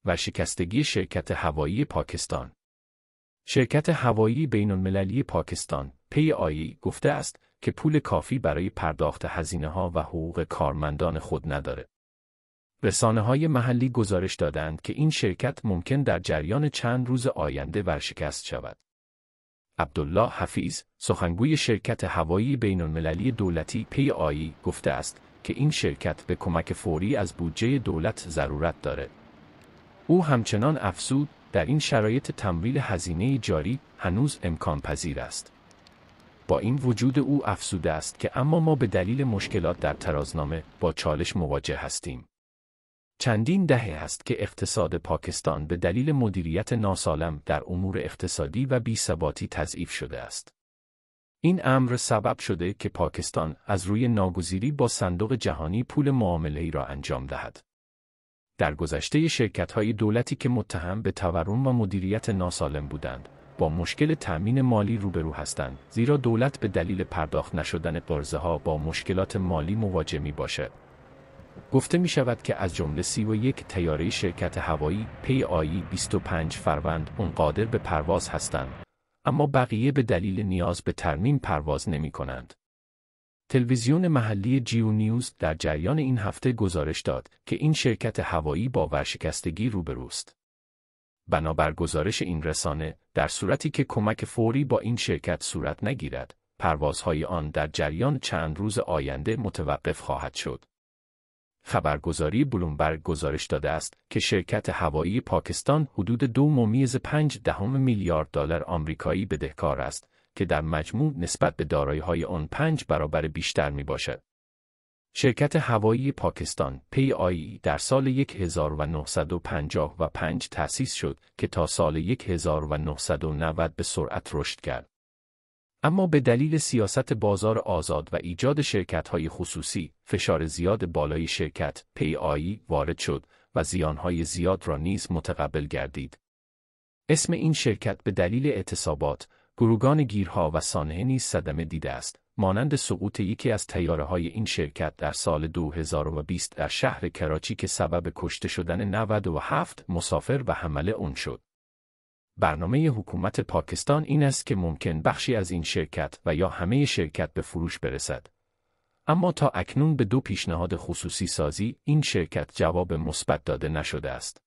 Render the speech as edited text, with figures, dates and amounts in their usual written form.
ورشکستگی شرکت هوایی پاکستان. شرکت هوایی بین‌المللی پاکستان PAI گفته است که پول کافی برای پرداخت هزینه‌ها و حقوق کارمندان خود ندارد. رسانه‌های محلی گزارش دادند که این شرکت ممکن در جریان چند روز آینده ورشکست شود. عبدالله حفیظ، سخنگوی شرکت هوایی بین‌المللی دولتی PAI گفته است که این شرکت به کمک فوری از بودجه دولت ضرورت دارد. او همچنان افزود در این شرایط تمویل هزینه جاری هنوز امکان پذیر است. با این وجود او افزوده است که اما ما به دلیل مشکلات در ترازنامه با چالش مواجه هستیم. چندین دهه است که اقتصاد پاکستان به دلیل مدیریت ناسالم در امور اقتصادی و بی‌ثباتی تضعیف شده است. این امر سبب شده که پاکستان از روی ناگزیری با صندوق جهانی پول معامله‌ای را انجام دهد. در گذشته شرکت‌های دولتی که متهم به تورم و مدیریت ناسالم بودند، با مشکل تأمین مالی روبرو هستند، زیرا دولت به دلیل پرداخت نشدن قرضه‌ها با مشکلات مالی مواجه می‌باشد. گفته می‌شود که از جمله 31 طیاره شرکت هوایی PAI 25 فروند قادر به پرواز هستند، اما بقیه به دلیل نیاز به ترمیم پرواز نمی‌کنند. تلویزیون محلی جیو نیوز در جریان این هفته گزارش داد که این شرکت هوایی با ورشکستگی روبروست. بنابر گزارش این رسانه، در صورتی که کمک فوری با این شرکت صورت نگیرد، پروازهای آن در جریان چند روز آینده متوقف خواهد شد. خبرگزاری بلومبرگ گزارش داده است که شرکت هوایی پاکستان حدود 2.5 میلیارد دلار آمریکایی بدهکار است که در مجموع نسبت به دارایی‌های آن 5 برابر بیشتر میباشد. شرکت هوایی پاکستان PAI در سال 1955 تأسیس شد که تا سال 1990 به سرعت رشد کرد. اما به دلیل سیاست بازار آزاد و ایجاد شرکت‌های خصوصی، فشار زیاد بالای شرکت PAI وارد شد و زیان‌های زیاد را نیز متقبل گردید. اسم این شرکت به دلیل اعتصابات، گروگان گیرها و سانحه نیز صدمه دیده است، مانند سقوط یکی از طیاره‌های این شرکت در سال 2020 در شهر کراچی که سبب کشته شدن 97 مسافر و حمله آن شد. برنامه حکومت پاکستان این است که ممکن بخشی از این شرکت و یا همه شرکت به فروش برسد. اما تا اکنون به 2 پیشنهاد خصوصی سازی این شرکت جواب مثبت داده نشده است.